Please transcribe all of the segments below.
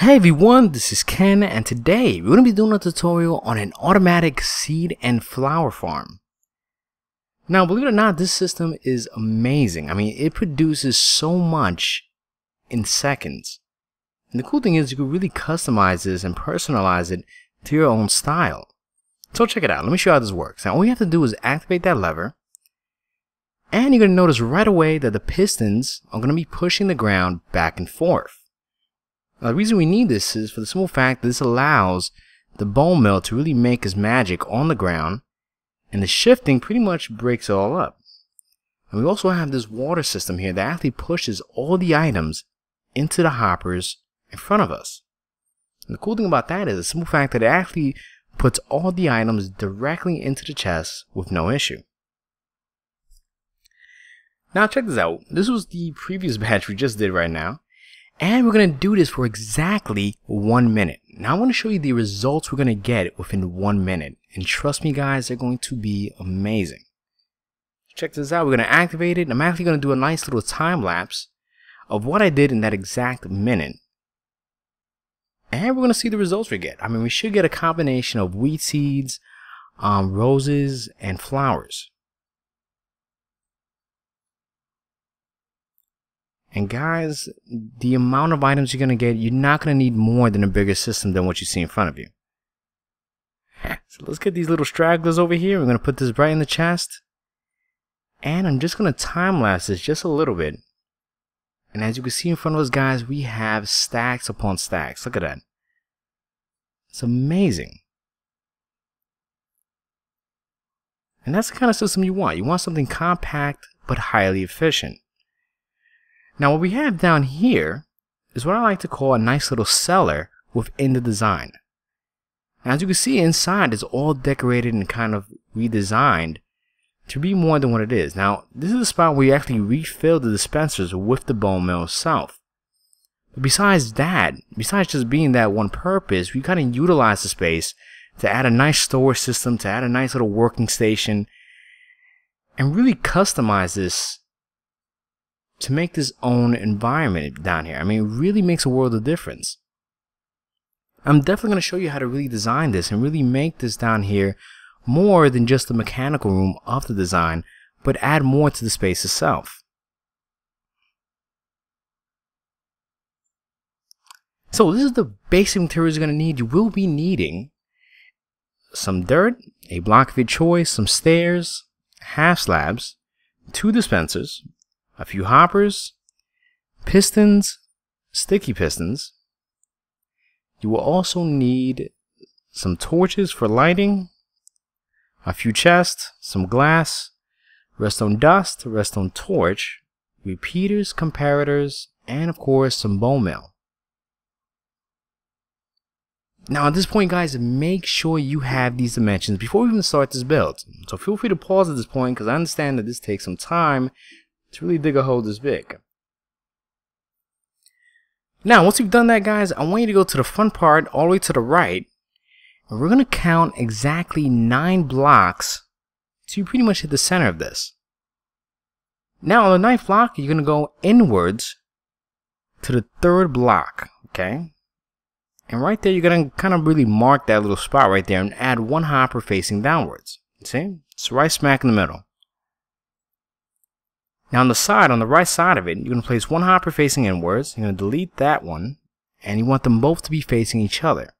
Hey everyone, this is Ken, and today we're going to be doing a tutorial on an automatic seed and flower farm. Now, believe it or not, this system is amazing. I mean, it produces so much in seconds. And the cool thing is you can really customize this and personalize it to your own style. So check it out. Let me show you how this works. Now, all you have to do is activate that lever, and you're going to notice right away that the pistons are going to be pushing the ground back and forth. Now, the reason we need this is for the simple fact that this allows the bone mill to really make his magic on the ground, and the shifting pretty much breaks it all up. And we also have this water system here that actually pushes all the items into the hoppers in front of us. And the cool thing about that is the simple fact that it actually puts all the items directly into the chest with no issue. Now check this out. This was the previous batch we just did right now. And we're going to do this for exactly 1 minute. Now I want to show you the results we're going to get within 1 minute. And trust me guys, they're going to be amazing. Check this out. We're going to activate it. I'm actually going to do a nice little time lapse of what I did in that exact minute. And we're going to see the results we get. I mean, we should get a combination of wheat seeds, roses, and flowers. And guys, the amount of items you're going to get, you're not going to need more than a bigger system than what you see in front of you. So let's get these little stragglers over here. We're going to put this right in the chest. And I'm just going to time lapse this just a little bit. And as you can see in front of us, guys, we have stacks upon stacks. Look at that. It's amazing. And that's the kind of system you want. You want something compact but highly efficient. Now what we have down here is what I like to call a nice little cellar within the design. As you can see, inside it's all decorated and kind of redesigned to be more than what it is. Now this is the spot where you actually refill the dispensers with the bone mill itself. But besides that, besides just being that one purpose, we kind of utilize the space to add a nice storage system, to add a nice little working station, and really customize this to make this own environment down here. I mean, it really makes a world of difference. I'm definitely going to show you how to really design this and really make this down here more than just the mechanical room of the design, but add more to the space itself. So this is the basic materials you're going to need. You will be needing some dirt, a block of your choice, some stairs, half slabs, 2 dispensers, a few hoppers, pistons, sticky pistons. You will also need some torches for lighting, a few chests, some glass, redstone dust, redstone torch, repeaters, comparators, and of course some bone meal. Now at this point guys, make sure you have these dimensions before we even start this build. So feel free to pause at this point because I understand that this takes some time to really dig a hole this big. Now once you've done that guys, I want you to go to the front part all the way to the right, and we're going to count exactly 9 blocks so you pretty much hit the center of this. Now on the 9th block, you're going to go inwards to the 3rd block, okay? And right there you're going to kind of really mark that little spot right there and add 1 hopper facing downwards. See? It's right smack in the middle. Now on the side, on the right side of it, you're going to place 1 hopper facing inwards. You're going to delete that one, and you want them both to be facing each other.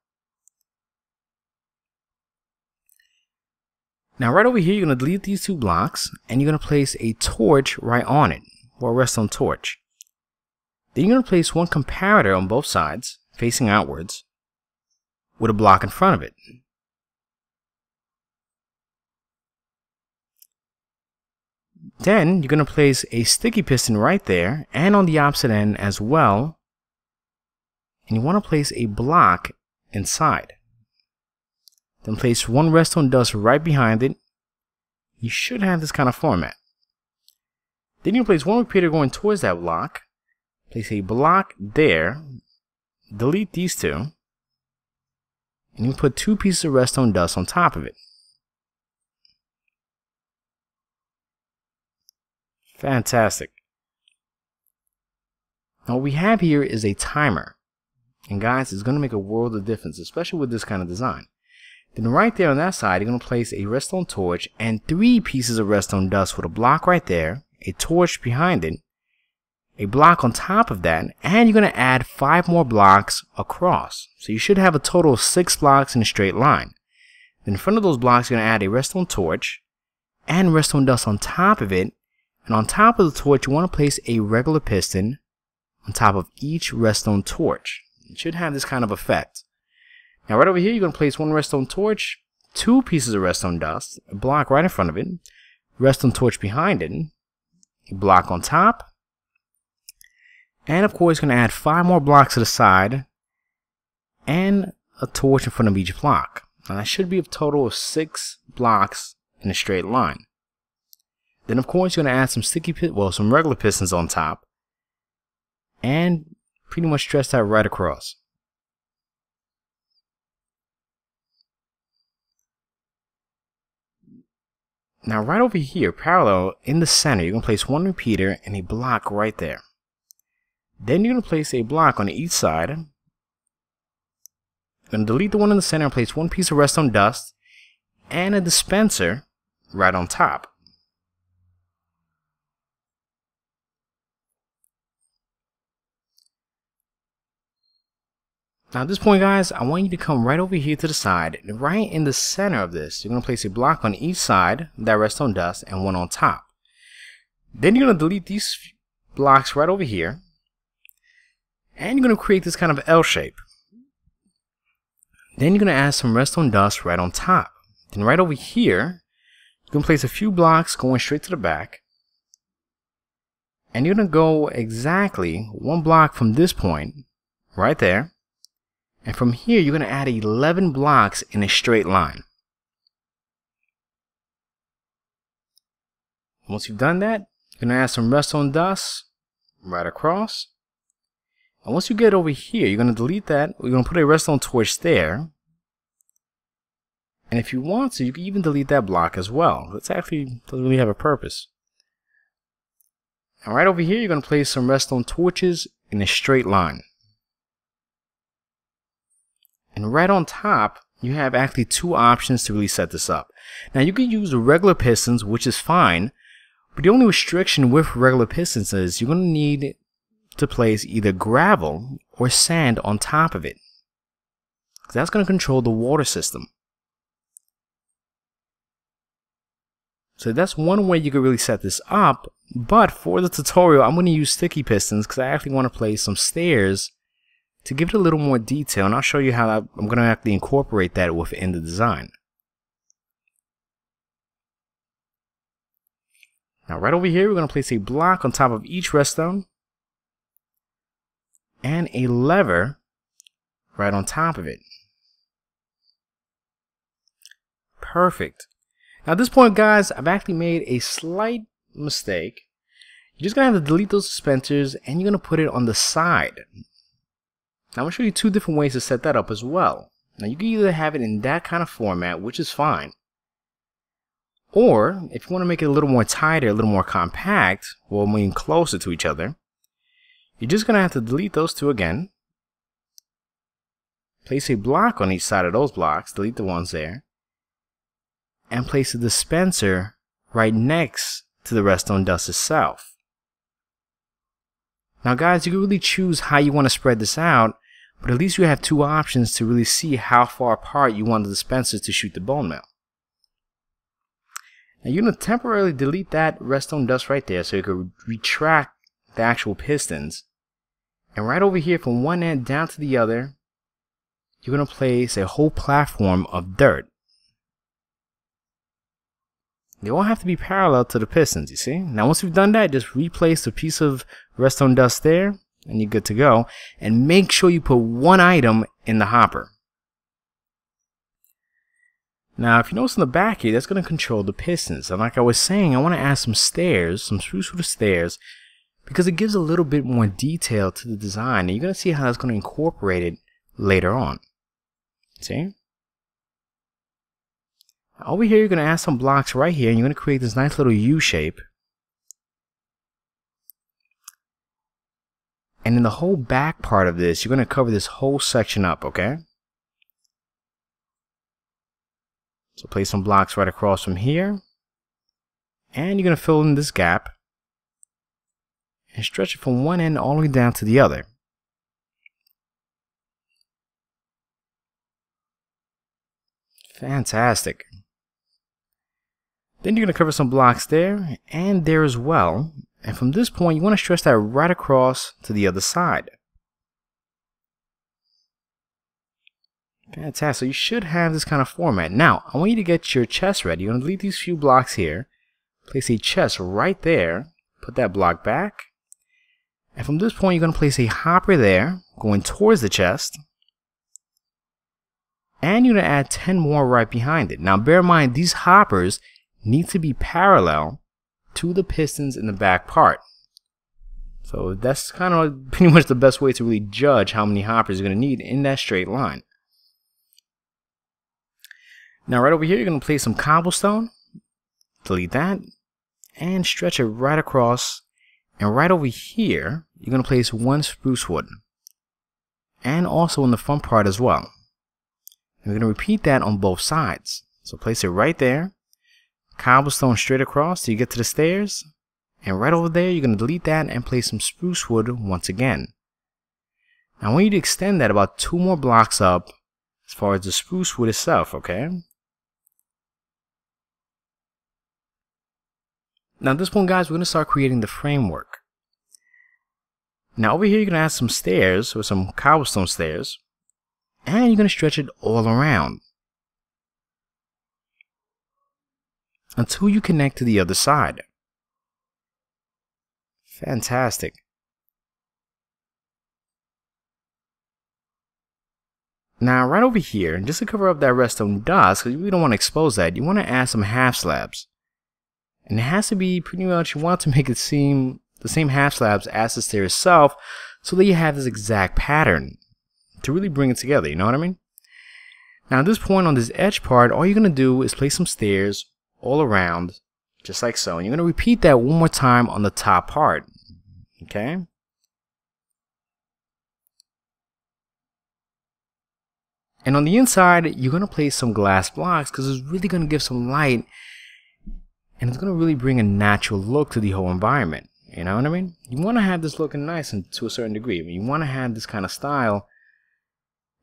Now right over here, you're going to delete these 2 blocks, and you're going to place a torch right on it, or a redstone torch. Then you're going to place 1 comparator on both sides, facing outwards, with a block in front of it. Then you're going to place a sticky piston right there and on the opposite end as well, and you want to place a block inside. Then place 1 redstone dust right behind it. You should have this kind of format. Then you place 1 repeater going towards that block, place a block there, delete these 2, and you put 2 pieces of redstone dust on top of it. Fantastic. Now what we have here is a timer. And guys, it's going to make a world of difference, especially with this kind of design. Then right there on that side, you're going to place a redstone torch and 3 pieces of redstone dust with a block right there, a torch behind it, a block on top of that, and you're going to add 5 more blocks across. So you should have a total of 6 blocks in a straight line. Then in front of those blocks, you're going to add a redstone torch and redstone dust on top of it. And on top of the torch, you want to place a regular piston on top of each redstone torch. It should have this kind of effect. Now right over here, you're going to place 1 redstone torch, 2 pieces of redstone dust, a block right in front of it, redstone torch behind it, a block on top, and of course, you're going to add 5 more blocks to the side and a torch in front of each block. Now that should be a total of 6 blocks in a straight line. Then of course, you're going to add some regular pistons on top and pretty much stretch that right across. Now right over here, parallel in the center, you're going to place 1 repeater and a block right there. Then you're going to place a block on each side. You're going to delete the one in the center and place 1 piece of redstone dust and a dispenser right on top. Now at this point, guys, I want you to come right over here to the side. And right in the center of this, you're going to place a block on each side of that redstone dust and 1 on top. Then you're going to delete these blocks right over here. And you're going to create this kind of L shape. Then you're going to add some redstone dust right on top. Then right over here, you're going to place a few blocks going straight to the back. And you're going to go exactly 1 block from this point, right there. And from here, you're going to add 11 blocks in a straight line. Once you've done that, you're going to add some redstone dust right across. And once you get over here, you're going to delete that. We're going to put a redstone torch there. And if you want to, you can even delete that block as well. It actually doesn't really have a purpose. And right over here, you're going to place some redstone torches in a straight line. And right on top, you have actually 2 options to really set this up. Now you can use regular pistons, which is fine. But the only restriction with regular pistons is you're going to need to place either gravel or sand on top of it. That's going to control the water system. So that's one way you could really set this up. But for the tutorial, I'm going to use sticky pistons because I actually want to place some stairs to give it a little more detail. And I'll show you how I'm going to actually incorporate that within the design. Now right over here, we're going to place a block on top of each redstone. And a lever right on top of it. Perfect. Now at this point, guys, I've actually made a slight mistake. You're just going to have to delete those dispensers and you're going to put it on the side. Now I'm going to show you 2 different ways to set that up as well. Now you can either have it in that kind of format, which is fine. Or if you want to make it a little more tighter, a little more compact, or moving closer to each other, you're just going to have to delete those 2 again. Place a block on each side of those blocks, delete the ones there. And place a dispenser right next to the redstone dust itself. Now guys, you can really choose how you want to spread this out, but at least you have 2 options to really see how far apart you want the dispensers to shoot the bone meal. Now you're going to temporarily delete that redstone dust right there so you can retract the actual pistons. And right over here from one end down to the other, you're going to place a whole platform of dirt. They all have to be parallel to the pistons, you see. Now once you've done that, just replace a piece of redstone dust there and you're good to go. And make sure you put 1 item in the hopper. Now if you notice in the back here, that's going to control the pistons. And like I was saying, I want to add some stairs, some spruce wood stairs, because it gives a little bit more detail to the design. And you're going to see how it's going to incorporate it later on. See? Over here, you're going to add some blocks right here, and you're going to create this nice little U shape. And in the whole back part of this, you're going to cover this whole section up, okay? So place some blocks right across from here. And you're going to fill in this gap. And stretch it from one end all the way down to the other. Fantastic. Then you're going to cover some blocks there and there as well. And from this point, you want to stretch that right across to the other side. Fantastic. So you should have this kind of format. Now, I want you to get your chest ready. You're going to delete these few blocks here. Place a chest right there. Put that block back. And from this point, you're going to place a hopper there, going towards the chest. And you're going to add 10 more right behind it. Now, bear in mind, these hoppers need to be parallel to the pistons in the back part. So that's kind of pretty much the best way to really judge how many hoppers you're going to need in that straight line. Now right over here, you're going to place some cobblestone. Delete that. And stretch it right across. And right over here, you're going to place one spruce wood. And also in the front part as well. And we're going to repeat that on both sides. So place it right there. Cobblestone straight across till you get to the stairs. And right over there, you're going to delete that and place some spruce wood once again. Now I want you to extend that about 2 more blocks up as far as the spruce wood itself, okay? Now at this point, guys, we're going to start creating the framework. Now over here, you're going to add some stairs, or some cobblestone stairs. And you're going to stretch it all around until you connect to the other side. Fantastic. Now right over here, just to cover up that redstone dust, because you really don't want to expose that, you want to add some half slabs. And it has to be pretty much, you want to make it seem the same half slabs as the stair itself, so that you have this exact pattern to really bring it together, you know what I mean? Now at this point on this edge part, all you're going to do is place some stairs all around, just like so. And you're going to repeat that one more time on the top part, okay? And on the inside, you're going to place some glass blocks because it's really going to give some light and it's going to really bring a natural look to the whole environment, you know what I mean? You want to have this looking nice and to a certain degree. I mean, you want to have this kind of style.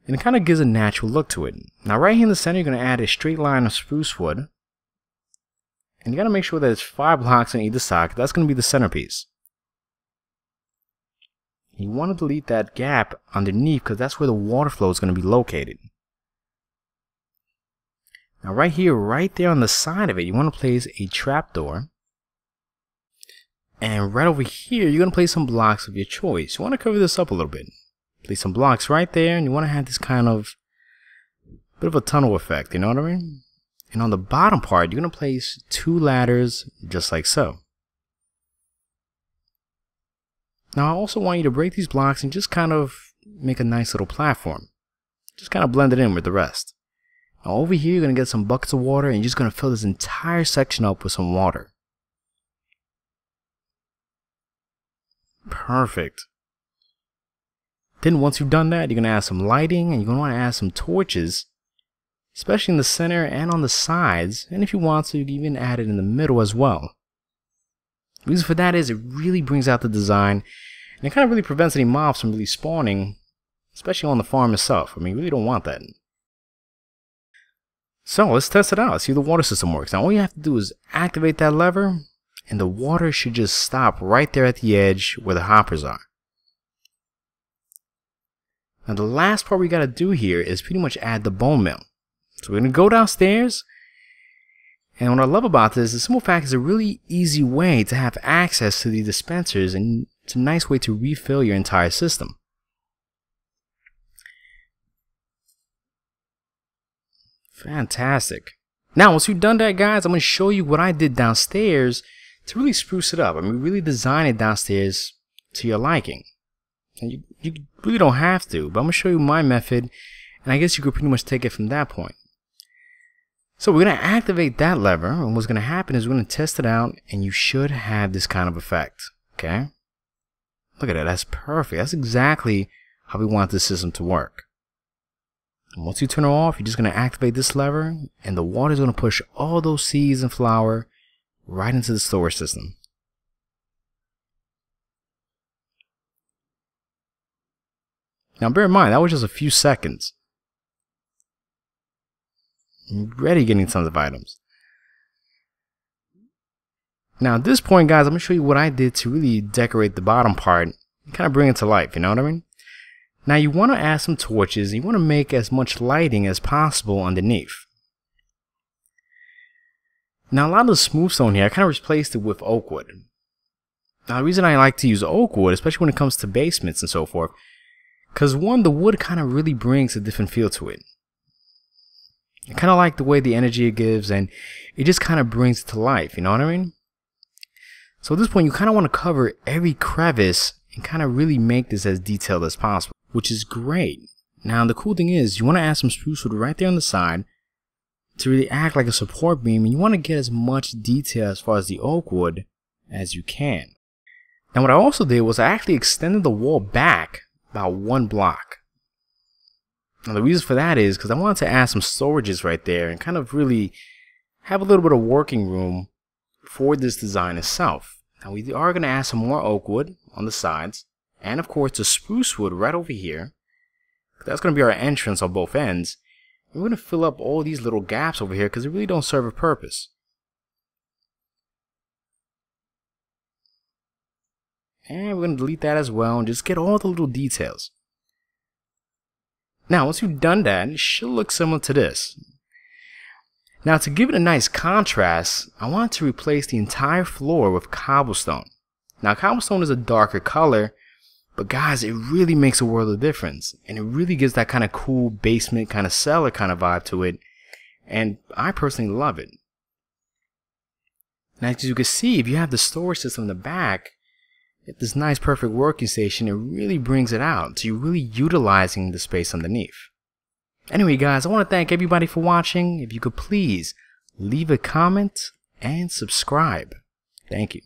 And it kind of gives a natural look to it. Now right here in the center, you're going to add a straight line of spruce wood. And you got to make sure that it's 5 blocks on either side. That's going to be the centerpiece. You want to delete that gap underneath because that's where the water flow is going to be located. Now right here, right there on the side of it, you want to place a trapdoor. And right over here, you're going to place some blocks of your choice. You want to cover this up a little bit. Place some blocks right there, and you want to have this kind of bit of a tunnel effect, you know what I mean? And on the bottom part, you're going to place 2 ladders just like so. Now I also want you to break these blocks and just kind of make a nice little platform. Just kind of blend it in with the rest. Now over here, you're going to get some buckets of water, and you're just going to fill this entire section up with some water. Perfect. Then once you've done that, you're going to add some lighting, and you're going to want to add some torches, especially in the center and on the sides. And if you want to, you can even add it in the middle as well. The reason for that is it really brings out the design, and it kind of really prevents any mobs from really spawning, especially on the farm itself. I mean, you really don't want that. So let's test it out. Let's see if the water system works. Now all you have to do is activate that lever, and the water should just stop right there at the edge where the hoppers are. Now the last part we got to do here is pretty much add the bone mill. So we're going to go downstairs, and what I love about this, the simple fact is a really easy way to have access to the dispensers, and it's a nice way to refill your entire system. Fantastic. Now once you've done that, guys, I'm going to show you what I did downstairs to really spruce it up. I mean, really design it downstairs to your liking. And you really don't have to, but I'm going to show you my method, and I guess you could pretty much take it from that point. So we're going to activate that lever, and what's going to happen is we're going to test it out, and you should have this kind of effect, okay? Look at that, that's perfect. That's exactly how we want this system to work. And once you turn it off, you're just going to activate this lever, and the water is going to push all those seeds and flour right into the storage system. Now bear in mind, that was just a few seconds. I'm already getting tons of items. Now at this point, guys, I'm going to show you what I did to really decorate the bottom part and kind of bring it to life, you know what I mean? Now you want to add some torches, and you want to make as much lighting as possible underneath. Now a lot of the smooth stone here, I kind of replaced it with oak wood. Now the reason I like to use oak wood, especially when it comes to basements and so forth, because one, the wood kind of really brings a different feel to it. I kind of like the way the energy it gives, and it just kind of brings it to life, you know what I mean? So at this point, you kind of want to cover every crevice and kind of really make this as detailed as possible, which is great. Now the cool thing is, you want to add some spruce wood right there on the side to really act like a support beam, and you want to get as much detail as far as the oak wood as you can. Now what I also did was I actually extended the wall back about 1 block. Now the reason for that is because I wanted to add some storages right there and kind of really have a little bit of working room for this design itself. Now we are going to add some more oak wood on the sides, and of course the spruce wood right over here. That's going to be our entrance on both ends. And we're going to fill up all these little gaps over here because they really don't serve a purpose. And we're going to delete that as well and just get all the little details. Now once you've done that, it should look similar to this. Now to give it a nice contrast, I want to replace the entire floor with cobblestone. Now cobblestone is a darker color, but guys, it really makes a world of difference, and it really gives that kind of cool basement kind of cellar kind of vibe to it, and I personally love it. Now as you can see, if you have the storage system in the back, this nice perfect working station, it really brings it out, so you're really utilizing the space underneath. Anyway guys, I want to thank everybody for watching. If you could please leave a comment and subscribe. Thank you.